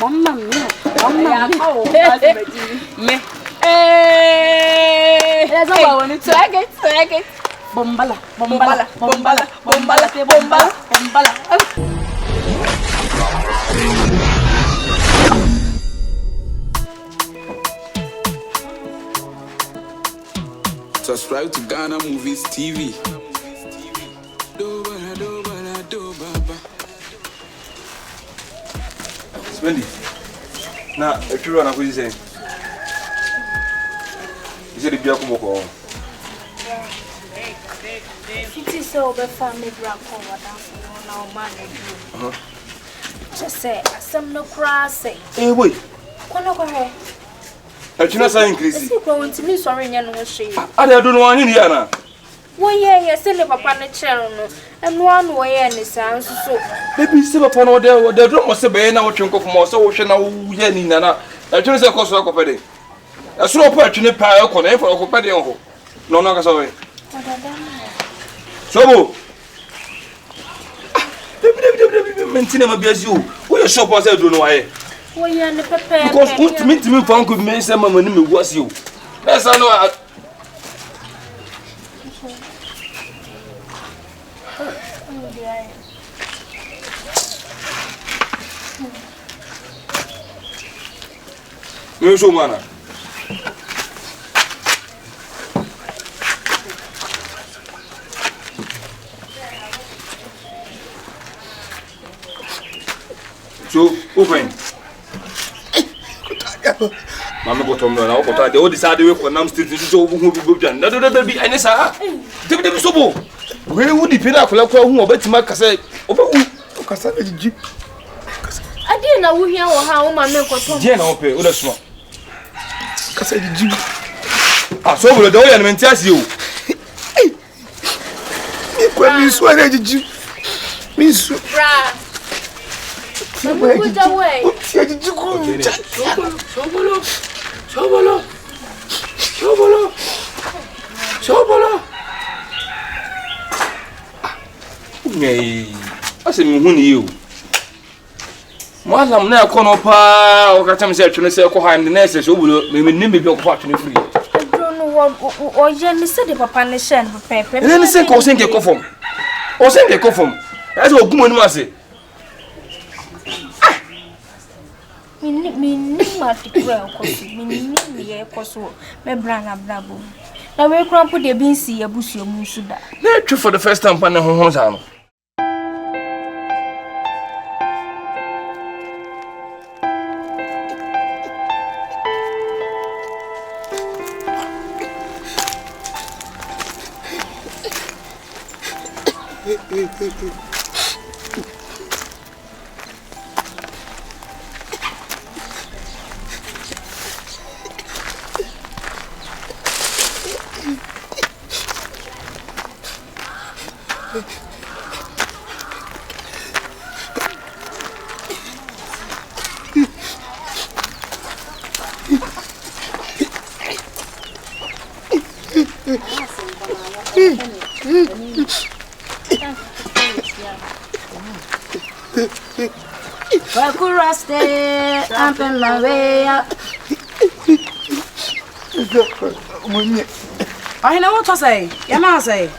Mama. That's all I want to get. Bombala. Subscribe to Ghana Movies TV. Spendy. Now, if you run, what is it? You said the beer come over. It is so bad for me, grandpa. Now, man, just say, some no cross. Hey, boy. Kono I should not say increase. You go into me, sorry, and no shame. I don't want in here now. 1 year, you send up upon the channel, and 1 way, and it sounds so. Maybe still upon all there, the drum was a bay now, what you go from so ocean. Nana. I just say, cost of a day. I saw a person in a pile for a companion. No, no, sorry. So, maintain my beers you. Who your shop was, I don't know why. Well, you're in the paper. Because to me, found could make some money was you. That's I know. You show mana. So, open. Mama got on now, but they all decided for Nam State to show who will be. No, be any sir. David Sobo. Where would the pinna for whom or better Mark say? Over who? I didn't know who here or how my milk was. Jenna, okay, what a small. Cassa di Jew. Ah, so will the way and maintain you. When you swear at you, Miss Bra. Put away. Sobolo. Nay, I say, you. Madam, now come up, or got some search and say, and the nurses who will maybe be opportunity free. I don't know what or Jenny said if a panishan for paper. And then the same causing a coffin. Or send a coffin. That's what woman must say. Me, well, me, brana brabo. Now we're crump with the beans, a bush, your moon should die. They're true for the first time, Panna Honzano. I'm in my way up. I know what to say. Yama say.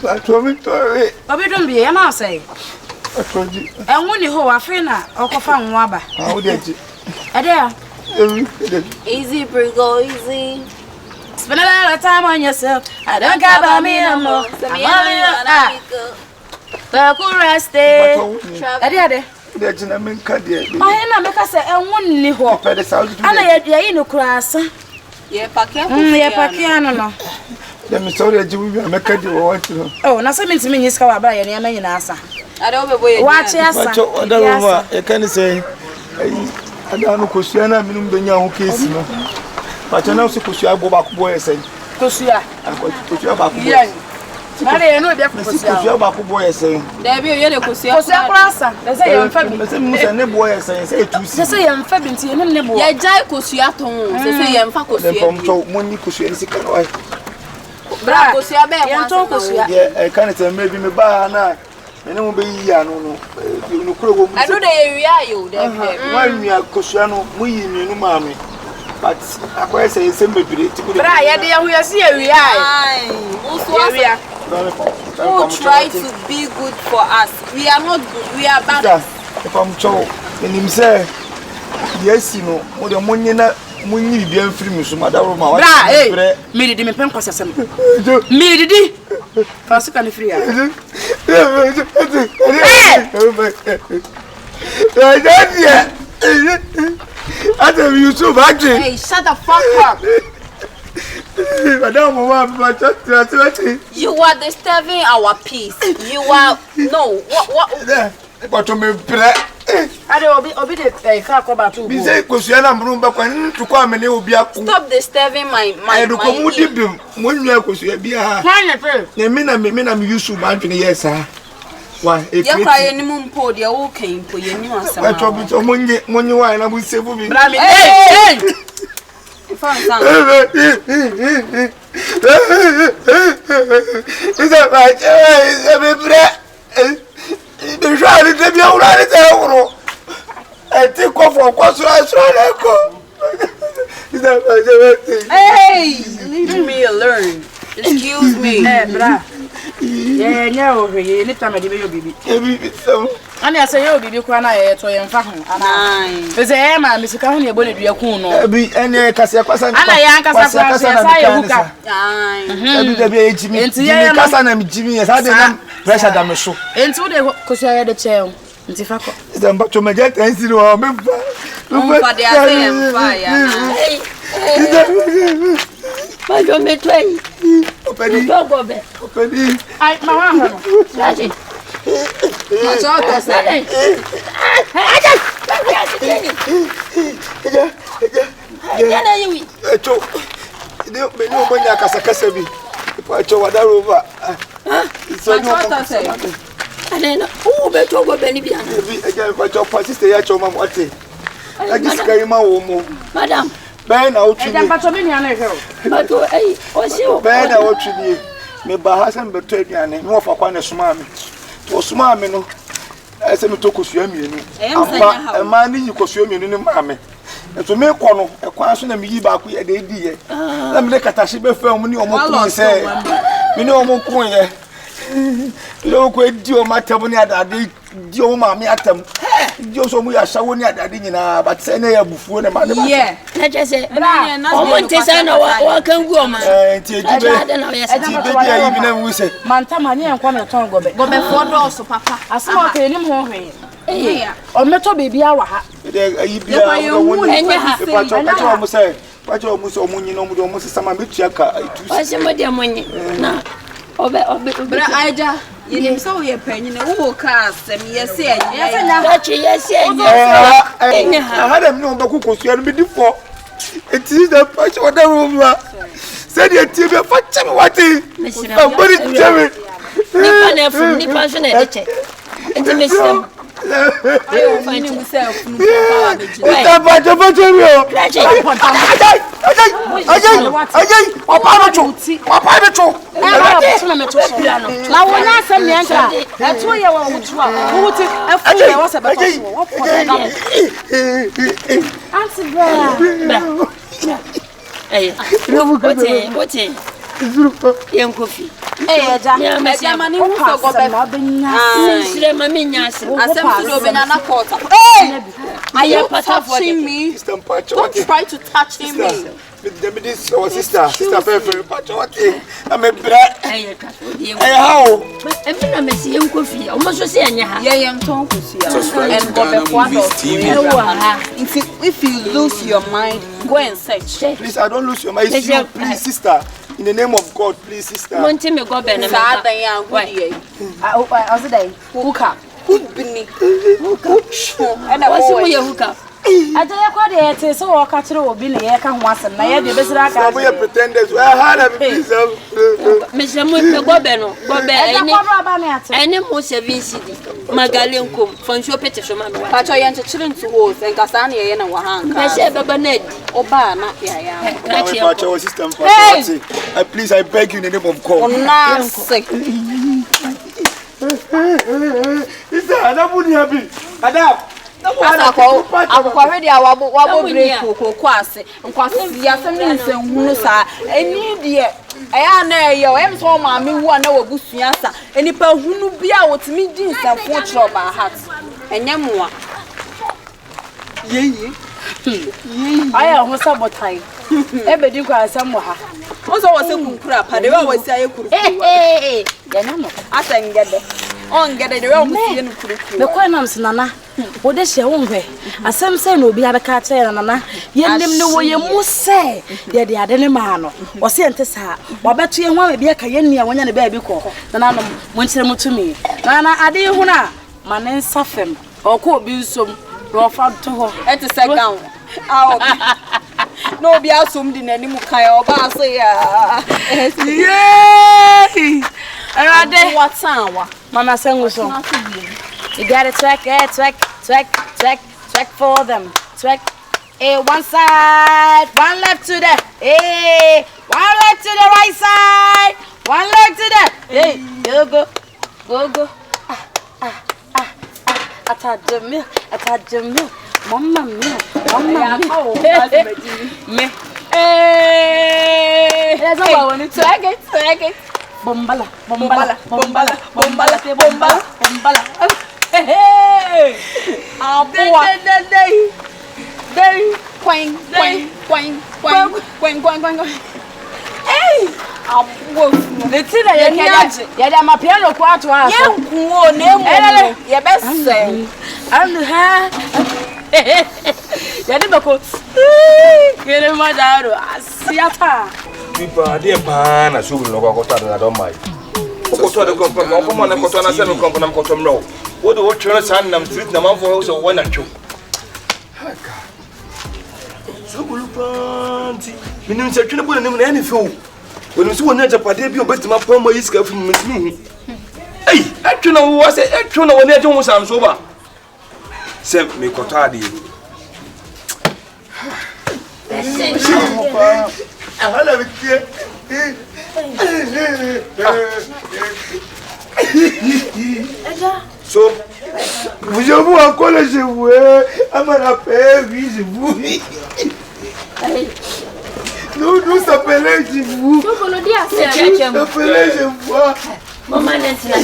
I told me to don't be Yama say. I told you. And when you hold a friend, I'll go find Waba. How did you? Easy, Brigo, easy. Spend a lot of time on yourself. I don't care about me no more. The gentleman can't hear. I make us say, and one little and I in the class. Yeah, Pakiano. Let me sorry, you will make a deal. Oh, nothing means me is covered by any answer. I don't know. Watch us. I can't say. I don't know, Cosiana, Minum, case. But I know, Cosia, go back, boy, say. Cosia, I'm going to put you back. I know that back boy saying, there be a Cosia class. They say, I'm fabbing, boy saying, say, say, I'm fabbing to him. Yeah, Jai Cosiaton, they say, I'm Facosia, Moni Cosia, Sikapa. Bracosia, I can't tell maybe me by now. ene mo be yi anu no no kuro wo mu. I know they area you there. One we akosua no mu yi mi nu maame. But akoye say sem bebire ti ko. Bra ya de hu ya si area. Ai. Area. Who try to be good for us. We are not good. We are bad. If I'm chow, enim say yes no, mo de monye na munyi bibia mfiri mi so madaroma wa. Bra, me didi me pen kwasasem. Me didi. Fasu kan free ya. Hey, shut the fuck up. Madam Mama, you are disturbing our peace. You are no. What? But me pre. Obi de ka ko ba tu. Bi say kosua na mbru ba kwan to kwa me ne obi akku. Stop disturbing my ko mu dibim mo nua kosua bia. Me na Yusuf man twene yes ah. Wa e ya kwa ye ni mumpo de wo kan po ye ni asama. Ba to bi to monye wa na bu sefu bi. Bra mi hey. Fansan. Isa ba che be bre. The shari de bi awura ni te wuro. E ti ko fo ko so le ko. Isa ba che. Hey, leave me alone. Excuse me. Bra. Yeah, no, any time I do bibi. So. Ani ase ye obibi kwa na ye to ye mfa ho. Ai. Pese ma misika ho ne ebo le dua ku no. Bi ene kase kwasa. Ana ya nkasa kwa sa ye huka. Ai. Bi e jimi. Jimi kasa na mi jimi ye sa de na pressure da me so. Enti wo de kosia ye de che. Nti fa ko. Ze mba to meje tansi ro me fa. Mfa de ase mfa ya. Hey. Ma jo me twai. Opedi. GOBE. Opedi. Ai ma wa ho no. Raji. Ma cho to say. Yana yiwi. Echo. Ide me no bonya kasa bi. Ipo echo wadaro over. So no to say. Anena, who be to GOBE ni bia. Bi eja ipo echo pasiste ya cho mama ate. Agisi kai ma wo mo. Madam. Ben na otwi. Eja pato me nua na hwe o. Bato o si o. Ben na otwi ni. Me ba hasan beto aduane. Me ofa kwa na suma me. To suma me no. Ese me to kosua mienu. Amba ma ni kosua mienu ni ma me. Eto me kɔ no ekwan so na me yi ba ko ye de di ye. Na me katashi be fa mu ni omo kun se. Me ni omo kun ye. Lo ko di o matam ni adade di o ma me atam. Di o so mu ya shawo ni adade nyina but se na ya bufuo na ma ne. Yeah. Na je se. O mo ntesa na wa kan gu o ma. Nti ejibe. Ejibe di ayi bi na mu se. Mantama ni enkwa na ton GOBE. GOBE for do so papa. Asema ka enim ho hwe. O meto bebi awa ha. Ayi bi a wo ni. Pa cho mo se. Pa cho mo se o mu nyina o mu se sama metua ka itu. O se mo de monye. Na obe bra aja yenim so ye panyi na wo ka asem yesi enye yesi na hachi yesi enye enye ha hadam no ba kokosua no bidi fo eti da pa cho da rumba said ye tie be fa cheme wati bari cheme nipa na fum nipa so na de che enti mesem ayo fani myself no power be ji ta ba jo ba jo yo ajay papa no cho na meto so na wo na asem ne nka eto ye wo wutu a wo wuti afu ye wo se beto so wo poda anti bra eh wote yen kofi eja mani hu so GOBE na benya sire mami nyase asem so do be na na court I touching me. Don't try to touch me. This our sister Pepe Pachote. I'm a brat. How? Every time I see you coffee, almost so say anya. Yeah, talk to see. And GOBE if you lose your mind, go and search. Please, I don't lose your mind. Please, sister. In the name of God, please, sister. Monte me GOBE na I was there. Hookah. And I was a hookah. I tell you what, they say so. I catch you, Billy. I can't want some. I have the best. I can't pretenders. I had a piece of Mr. GOBE no GOBE. Any more 7 cedi. Magalian come from your petition. But I am children to horse and Cassania and Wahang. I said, Babanet, Obama, yeah, system. Please, I beg you in the name of God. Isa adabu ni abi. Adab. Akwa ready wabo break ko ase. Nkwase ya sem ni nsehunu sa. Eni de eya na eyo em so ma me wu na wabusua sa. Enipa hunu bia wotimi di nsafo kiro ba hat. Enye moa. Yeye. Aya ho sabotai. Ebedi kwa asem ha. Ozo wose kunkura pa de wa wose aye kuru. Ya na no. Atangede. Ongede de wa wose no kuru. Me kwa nam sinana. Wo de hye wo hwe. Asem se no obi abeka kye nana. Yendim ne wo ye mu se. De ade ne ma no. Wo se ente sa. Wo beto ye ho a bia ka ye nua wonya ne ba bi ko. Nana no mo nkyere mutumi. Nana ade hu na ma ne nsafem. Okọ obi nsom. Ro fa to ho. Eti se gown. No be asum di nani mu kan oba so ya. Yay! Arade what sanwa? Mama sangu so. You got to twerk for them. Twerk. Hey, one side, one left to the. Hey, one left to the right side, one left to the. Hey, go. Atadwe. Mama mia. Me. Hey. Let's go on. Twerk it. Bombala. Hey. Day. Quang. Hey. The tina ya da ma piano kwa to aso. Ye nkuo na emu. Ye bese. And ha. Ya de bako. Kere madaro asiata. People dey ban na so no go to na don mai. Okoto de kompa ko mo na koto na se no kompa na koto mro. Wo de wo twere san nam street na manfo so wo na twu. So bulu panti. Minim se twene bo na nim na ene fe o. Wonu so wonya japade bi obetima pon mo yiska fu mutimi hu. Ei, atwu na wo se atwu na woni aje wo sam so ba. Se me koto ade. Ahala bitie. So, vous avez encore les cheveux, à ma rappel, oui, je vous. Nous s'appelons Shifoo. S'appelons Shifoo. Maman n'est là.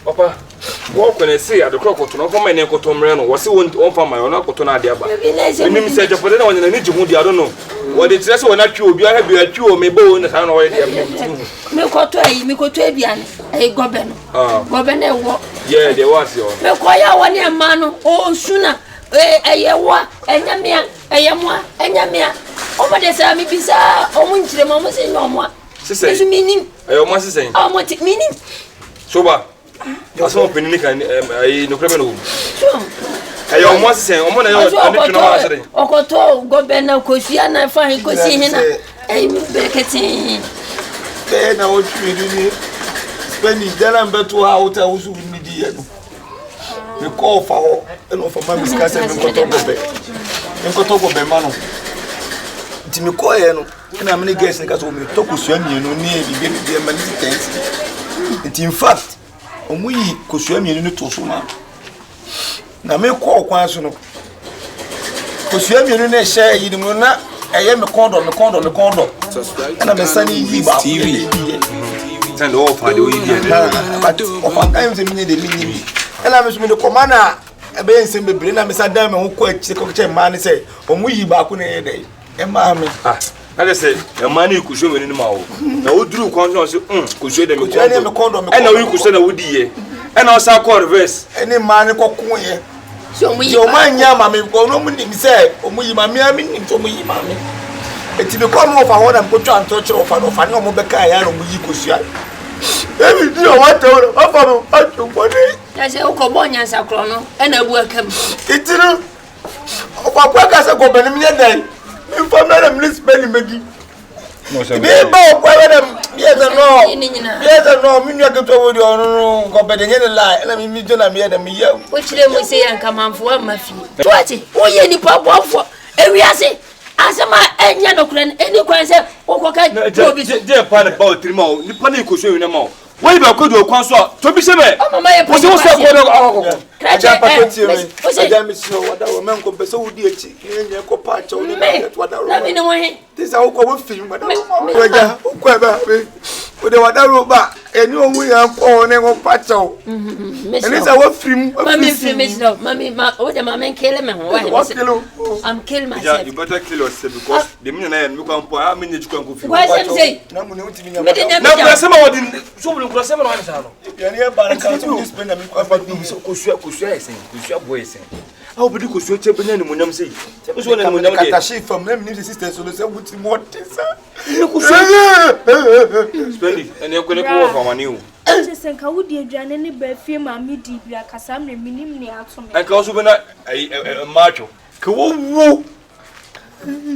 Papa, what can I say at the crocodile? For my name, Cotomreno, was he won't offer my own cotton idea. And you said, for the one in the need to wound, I don't know. What it's just when I chew, you have your chew, may bow in the town already. Mikotoebian, a goben. Goben, yeah, there was your. No, quite one year man, oh, sooner. A yawa, and yamia, a yamwa, and yamia. Over the Sami Bisa, or winch the moment say no more. Sister, meaning, I almost say, how much it meaning? Soba, you're so open, no criminal. Sure. I almost say, I'm going to Okoto, Gobena, Kosiana, fine, Kosina, a Becketting. Then I would be spending then I'm better to out. I was with me. You call for my discussion and Kotogo Mano. Timmy Coyano, and I'm many guests because we talk with Swami, you know, near the baby, dear man. In fact, we could swim in the Tosuma. Now, me call Quansono. To swim in the share, you do not. I am a condom, and I'm a sunny TV. Send all for the but sometimes a minute, and I was with the commander. A bench in the brain, I'm a Saddam who quite check man say, we back on a day. And mammy, I say, a man you could show me in the mouth. No, drew conscience, could show them a condom, and now you could send a woody, and also call reverse. Any man cocoon. So, your man, Yammy, go no one say, we mammy, I mean, to me, mammy. It's the corner of a one and put on touch of an offer, no Becca, and we could see. Every dear, what I body. I say, Ocobonians are chrono, and I welcome. It's true. Of a as a government day. If I'm not a miss Benny Maggie. Yes or no, me get over your company in a lie. Let me meet you and me. Which they will say and come on for my fee. 20. Oh, yeah, the pop for. ewiase asema enya no kura eni kwan se okoka obi so je pa na ba otrima o ni pa na ikoso wi na ma o we ba ko do kwan so to bi se me o se wo se ko do akoko aja paketi mi aja mi so wada wo men ko pese wo di echi nye ko pa cha o ni wada ro na mi ni wo he tisa wo ko wo film wada wo aja ko e ba o de wada ro ba eni ohun yan ko ne ko pa cha o eni sa wo film mami ma o de mama kill me ho wa I'm kill myself. You better kill yourself because the minute na me ko mpo a me nyi jukwan ko film why say na mu ne utimi nya na press ma wodi so bu press ma no an sa no ya ne ba kan so this pen na me ko fa bi so kosua esen kosua boy esen a obi di kosua che benya ni munyam sei se so na ni munyam de kata shifo me ni sister so se wuti mote sa ni kosua spendi ene ko ne ko fa mani o Sen ka wudi aduane ne ba fie ma mi di bia kasam ne minim ne ato me. En ka so be na macho ka wo wo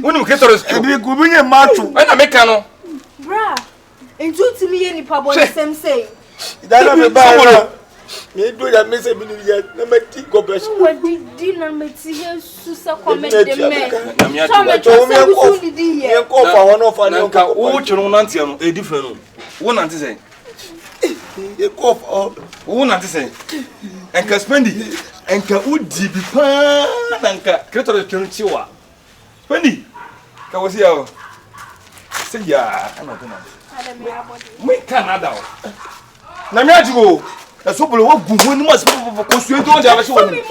wonu ke toro sto bi go bi nye macho na me ka no Bra, enju ti mi ye nipa bo ne sem say. Idana me ba me do ya me se bi ni ya na me ti go be so Wadi di na me ti he su sa comment de me. na me So me to me ko di ye. Me ko fa wono fa ne ka wo chiro nante no e different no wo nante say e ko fa wo nante say en ka spendi en ka udi bi pa na nka kreator twenu chiwa spendi ka wo sia o se ya ana to na me Canada na me ajigo na SOBOLO wo gu ho ni mo se ko suo to ja ba se wo ni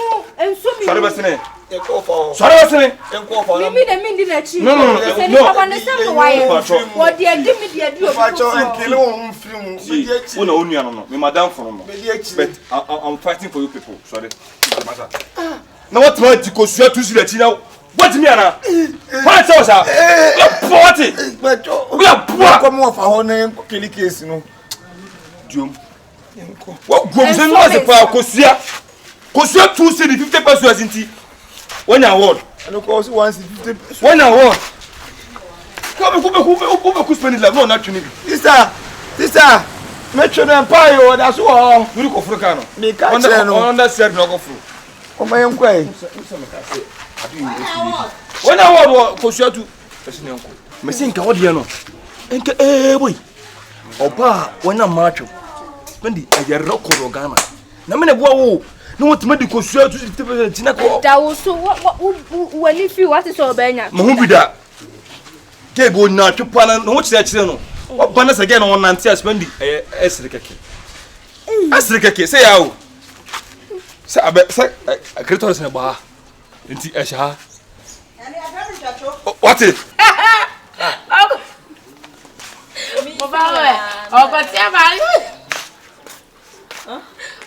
sare ba sene e ko fa sare ba sene en ko fa mi de mi di na chi no se ni papa ne sem no waye wo de adi mi de adi o fa cho en kile wo film me di echi wo na onu ano no me madam for no me di echi but I'm fighting for you people sorry na what ma di ko suo to si echi na what me ana what say osa what but we are poor ko mo fa ho na kili case no diom what gom se no se pa kosua 2 cedi 50 pesos inti one award and of course 150 one award ko SPENDYLOVE no na twini sister me twene empire o da so o yuri ko furka no me ka kire no on that side no go furu o ma yen kwai one award kosua tu pesi ne nko me sin ka wode no enka boy oba wona macho spendi aye record Ghana na me ne boa wo no what me di kosua tu tina ko da wo so wani fi what is obenya mo hu bida ke go na twa na no kire kire no oba na se ge no nante spendi esre keke se ya o se abe se creator se ba nti esha what it mo ba we okotia ba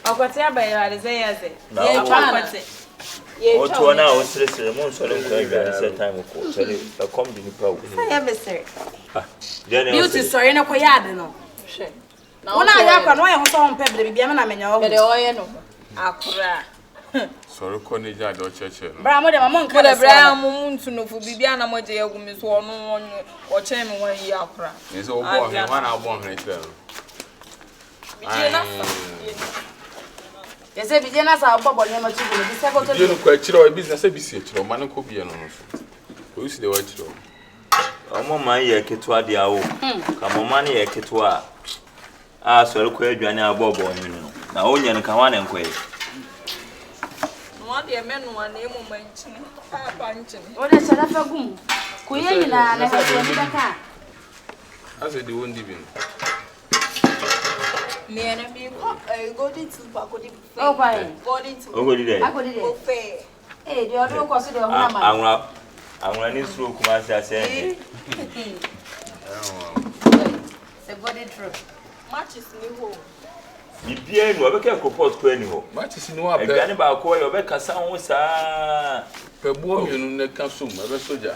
okotia ba ya ze ya ze ye chwakote o to na o sere mo so le nko ya se time ko so le come di nipa wo ya be sir beauty sorry na ko ya de no hwe wona ya kwa no ye ho so on pe bia me na menya wo de oye no akura sorry ko ne ja do cheche no bra mo de mama nka de bra mo ntu no fu bibia na mo je yegu mi so ono o che me won yi akura ne so bo he wana abo he kire no Yese bi na sa bobo ne ma tubu bi se ko to bi no kwa kire o business e bi se kire o ma ne ko bi no so o isi de wa kire o mo man ye ketua de awo ka mo man ye ketua a so le ko aduane abobo ni no na o nya nka wana nko e no de menu na emu manchini pa nchini o de sara fa gum ku ye nyina na ha so ni daka ase de won di bi me na bi go di tu pa go di o pai go di tu o go di de o fe de o do ko so de o na ma anwa ni suru kuma se ase se body drop matches ni ho bibia no obeka report ko ani ho matches ni wa pe aduane ba ko ye obeka sa ho sa pe bo mienu ne ka so ma be soja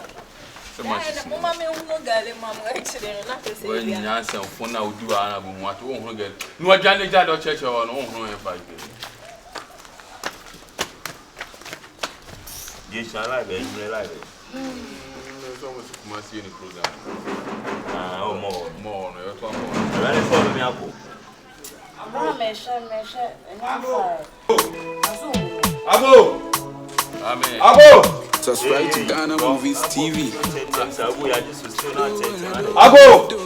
se matches mo ma me hunu gale ma mo ekire no na pese we bia nya se fun na odi wa na bu mu ato wo hunu gale no aduane ja do cheche wo no hunu e fa gale je shala be ni live so mo kuma si ni program o mo no yo to mo rani so mi ako bra me she enya fa abo amen abo Subscribe to Ghana Movies TV. Ago!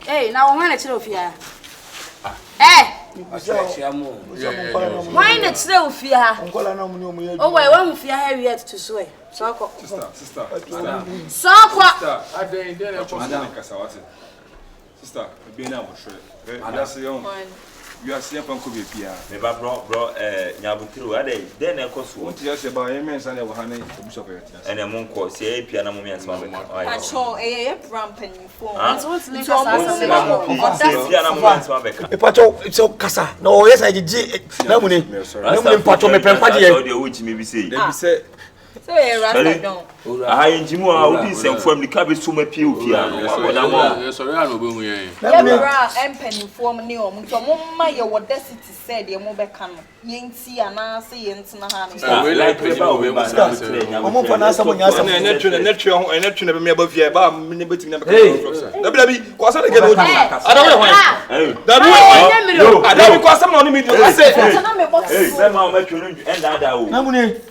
Hey, now when it's Sophia. Hey! Why not Sophia? Oh, I want to hear yet to swear. Sister. Sister, be now for you are seeing from Kobe Pia. Never bro, Nyabukiru, are they? Then I cost what you say about him and Sunday Wahana, Bishop, and a monk called say piano mommy and small. I saw a rampant form. It's so Cassa. No, yes, I did. No money. No patron, my grandfather, which maybe say. So I in Jimu, I would send from the cabbage to my pew. Sorry, I don't know. I'm penny form new. My audacity said, your mobile can. Yen see and I say, and like I'm for now, someone else, and never me above here, but I'm betting them. Hey, what's that again? I don't know. I don't because someone on me. I said, hey, somehow make you end that.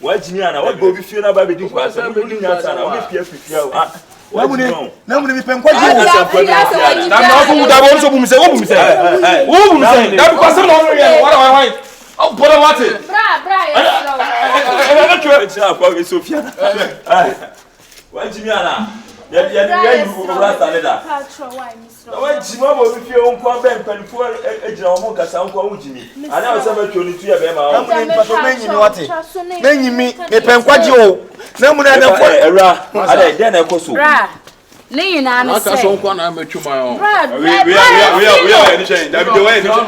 What Gina, what Bobby feel about the difference? I'm going to Nobody be pen quite. I'm not who that also boom say, who say, that because someone what am I? Oh, but what it? Bra, Sophia. What Gina? Yeah, you rasta leader. When Jima will be your own problem, and for a general Cassan Jimmy. I now say to you to your many me, a pen quite you. No one ever then I cost. Lean and I saw one I met you my own. We are anything. That be the way. I don't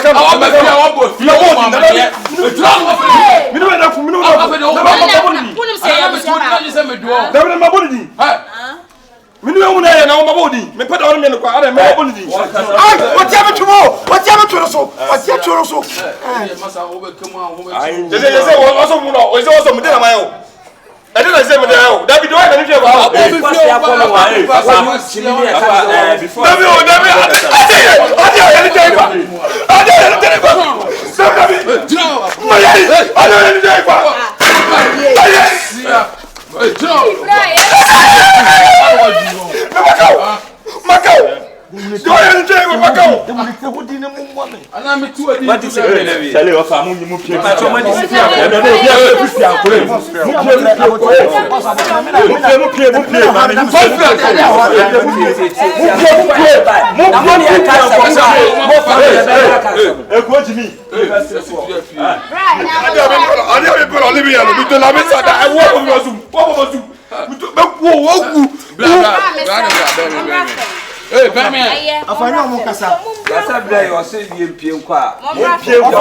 say that be the way that you have Hey, Batman! I find no more Cassa. That's a day or say you pay qua. Yes, you will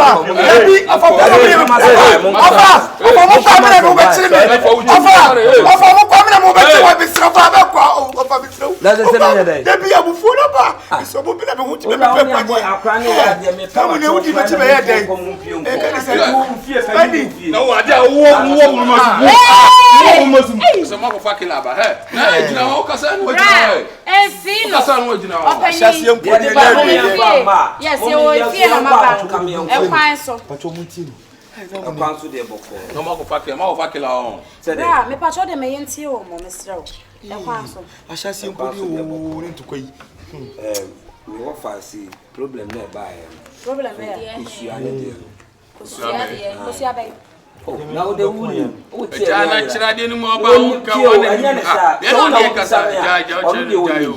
feel my so. But you won't see. No more fucking, more fucking on. Yeah, me patch the main tea, Mr. I shall see you into Quay. We offer see problem nearby. Problem there. Now the woman. I didn't know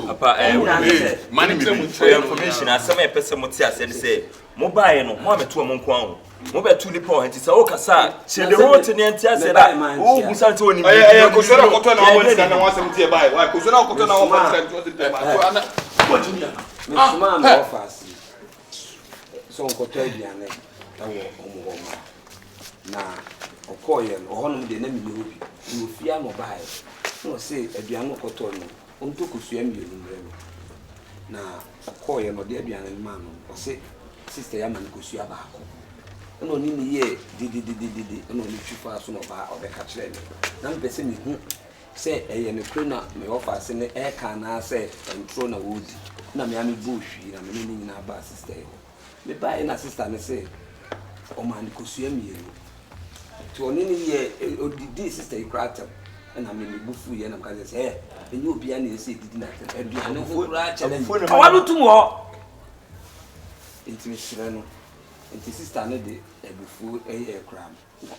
about information. As some person would say, mobile no, Mamma to a monk. Mobile to the point, it's all Cassa. She the road to the entire said, oh, we sent to him. I could not go to an hour and say, by why could not go to an hour and say, so Cotobian. Now, of course, or the name you fear mobile. No, say a piano cotton, on took a swim you. Now, of course, or dear man, or say, Sister Yaman Kusia Baco. no ni ye di no ni twifa so no ba obeka kire me na me pese me hu se eye ne kro na me offer se ne e ka na se entro na wodi na me ame bu hwi na me ni nyina ba sister me ba na sister ne se o man kosua mienu to oni ni ye odidi sister ikratem na me bufu ye na ka se enye obi ana ese didi na aduane ho kura chele awalo tum ho intimate no inti sister no de ebufu kram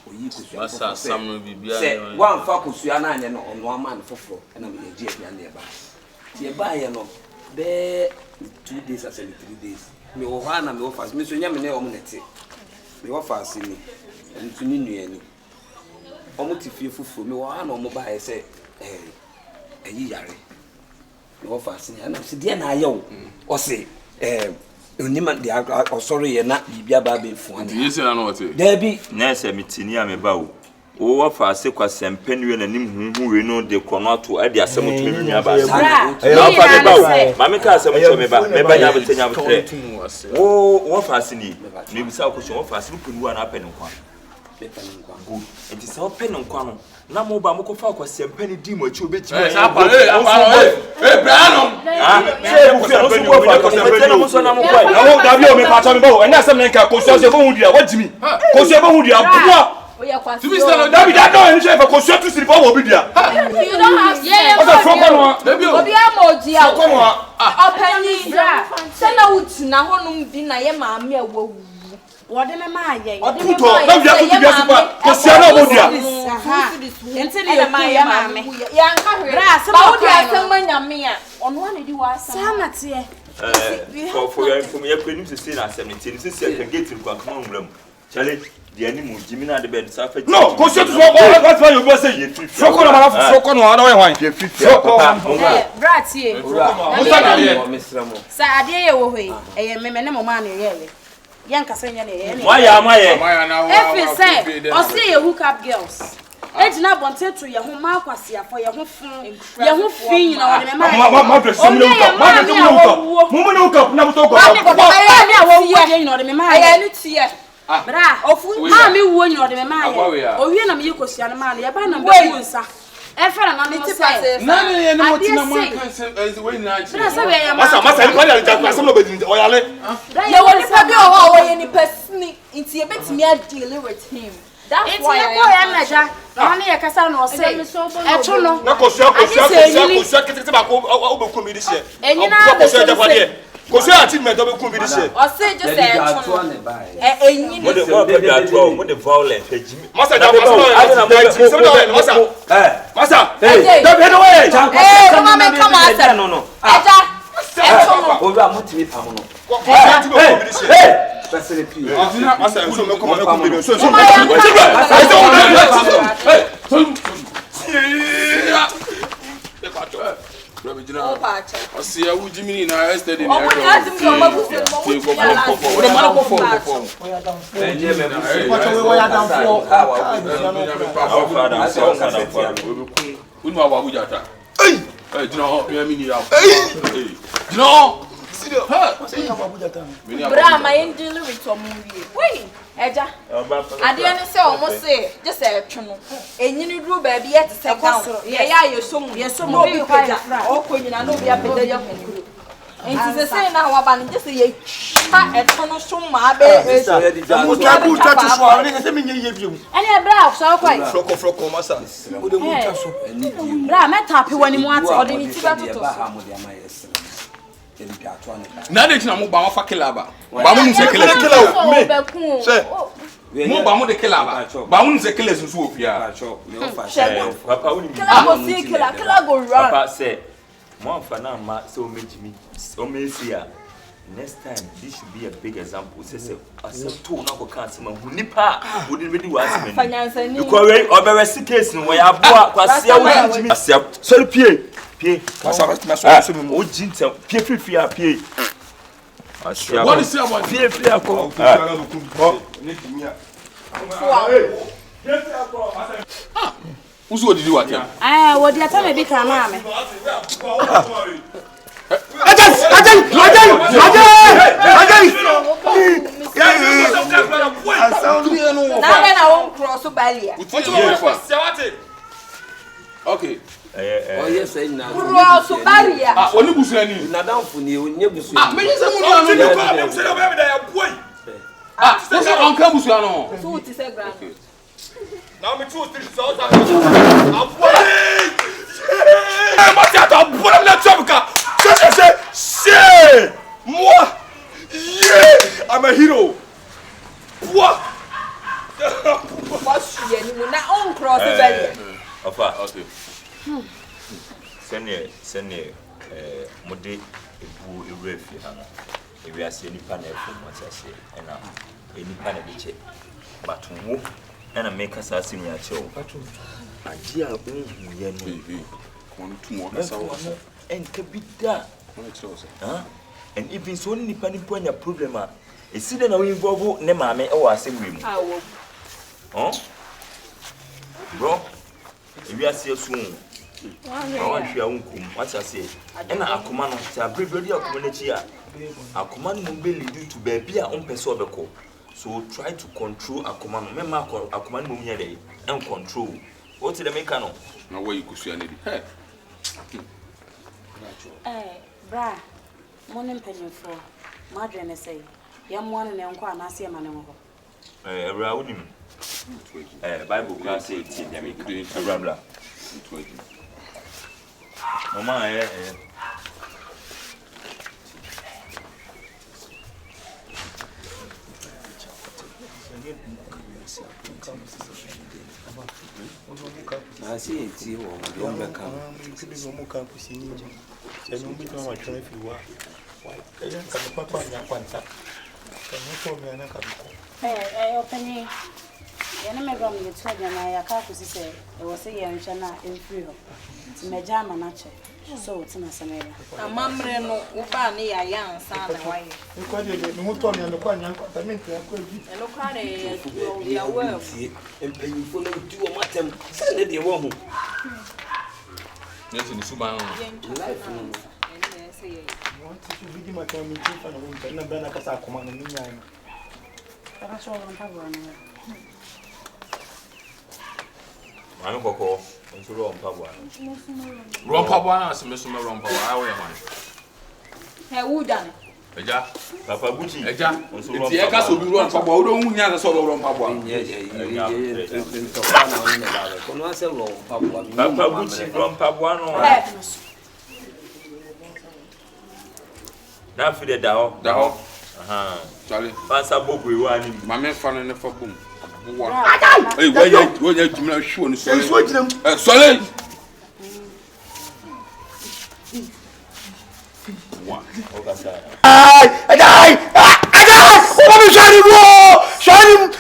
oyi kosua masa samno bibia se wan fa kosua na anye no ono ama no foforo na me ye aduane e ba ti e ba ye no be 2 days as 3 days me wo ha na me wo fa me so nya me ne o mo nete me wo fa asini ntu ni nuani o mo ti fie foforo me wo ha na o mo ba ye se eyi yare me wo fa asini na se de na aye o se onima de sorry ye na bibia ba be fu ane yesi na no wote Debi na se mitini a me ba wo wo fa ase kwa sempenwe na nim hu we no de kronato ade asem tumi nua ba na fa me ba wo ma me ka asem so me ba nya betenya betre wo fa ase ni me bisa ko so wo fa ase ko nuwa na apene kwa good enti se opene kwa no na mo ba mo ko fa kwa sempeni di mo achi obetimi brano na mo dabi o me pa to me ba ena asem nka ko so bo hu dia wajimi ko so bo hu dia bua to be stand dabi da no eni chef ko so tu siri fa wo bi dia you don't have yeah o so ko no obi amoji a ko no opani se na wuti na honum bi na ye maame awu Wode me ma ye. Puto, na via tu bia sipa. Ko sia na obodia. Ente le ma ye ma me. Ya nka hwe. Ba wo dia asema nyame a. Ono na di wa asa. Sana tie. For your information, you couldn't say na 17. Since you can get in kwa kama umrem. Chale, di animu jimi na de bed safa. No, ko sia tu so what why you go say. Soko na mara soko no ana we hwan. Soko. Bra tie. Musa na ye. Sa ade ye wo hwe. Eye me ne mo ma na ye. Yanka senya ne Why na if say o say you hook up girls ejina bonte to ye ho ma kwase afo ye ho fin na o de me ma dress some no hook up mo no hook up na to go na wo ye na o de me ma aye ni tie bra ofu ma me wo ni o de me ma ye o wie na me ye kosia na ma na ye ba na be wonsa e fera na me say na ye no motina mo kan say we na chi masa ni kwali ja asem no be o yale ye woni pa bi o ho ye ni pesni nti ye betimi a deal with him that's why I am measure na na ye kasa no say e to no na ko sia kititi ba ko obeku mi di se enyina be say ko sia ati me do beku mi di se o say just say to no enyi mo de violence ejimi masa ja masa David away come on come on no eja o wa mutimi pam no Passer pied. Masa so me come me so Osia wujimi na yesterday na Bra my angel with omuwie. Wait, eja. Ade ne se o mo se, just e twono. Enyini duru ba bi yet se down. Ye ya yesomu bi kwaja. O konyina no bi apeda ya konkuru. Enti se na wa ba ne just ye ha e twono so ma be mo tabu tatu so ne se me nye biom ene bra so kwai froko masa o de mo taso bra meta pe wani mu ate o de ni ti ba toto na de tina mo ba wa fa kilaba ba mo se kila me se mo ba mo de kilaba ba mo se kila sunsu ofia papa woni kila go run papa say mo fa na ma se o mejimi o mesia next time this should be a big example say asem na ko kan asem hu nipa wo de bedi wa asem ni because we obere case no we aboa kwasia wo mejimi asia sorry pie masa ma so me o jinta pie fifi a pie asia what is say about pie akọ ne kimia usu odidi wa tia wo di ata me bi kan na me Asa so balia. Okay. Oh yes, I know. Bro, so balia. Ah, oni busuani. Na danfo ni onye busuani. Ah, me say mu no no. Dem say na be da boy. Ah, say on ka busuano. So what is a grand? Now me 2 3 so that. Aboy. Eh, mati ata boy na chomka. Say. Moi. Yeah, I'm a hero. What? What's she anymore? Now on cross the belly. Ofa, okay. Senior, mode ebu erefi hana. Ewi ase nipa na efo machase na nipa na biche. But wo na make us as ni ache o. Ade a unhu ye no. Kon tumo na sawo. Enka bida. And even so nipa ni ponya problem a esi de na we involve ne maame e wo asem we mu. Awo. Bro, ewi ase asu. Awan hwia unkum, what I say. Ena akoma no, se abribedi akoma na chi a. Akoma no be lead to baby a ompese obeko. So try to control akoma no. Mema akoma no mu nyere en control. What the make no? Na why you kusua na di. Bra. Morning penny for. Madre na say. Yam one na enko anase ma ne ho. Ebra wonim. Bible class say ti dem make. Ebra bla. Mama I see it you on the camera. Opening. Yana me gram ye twa na ya ka kusi se e wo se ye nhwe na enfiri ho ti meja ma na che so wo ti na se mera Amamre no wo ba ne ya ansa na waye Nko de me hu to me no kwa nya apartment ya kwa bi e no kwa ne ya wo empanyifo na di wo matem se ne de wo ho Nesi ni suban life no want to be my family for no winter na bana kasa akoma no nya ni Para so ron pa bro no Manu koko, onso rompa bwa. Rompa bwa na se meso me rompa bwa awe man. he wudan Eja, Papa Gucci. eja, Onso ti rompa. e ka so bi rompa bwa wo do hu nya so rompa bwa kono ase rompa bwa Papa Gucci rompa bwa no. Na fi de da ho. Aha. Charlie. Pasa bobo e wa ni. Mame fa no ne fa bom. Hey, why you jumla show ni sorry. Sorry. Ai! O me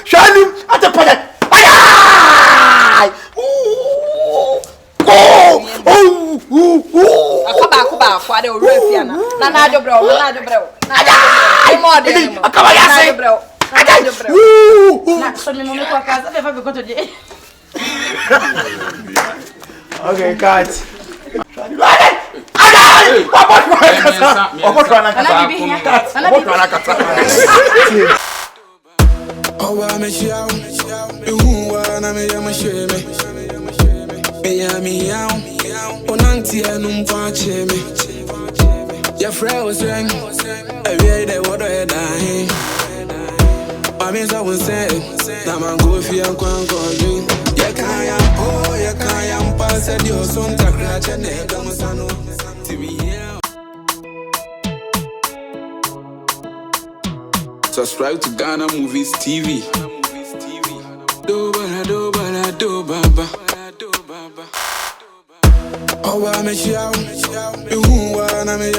shani ate pade. Ai! akaba kwa de orefia na adobra na mo de akaba ya se. na so me mo me kwa casa be fa be koto je Okay, cut. Subscribe to Ghana Movies TV. Do baba. Oh, I miss you. You who wanna me,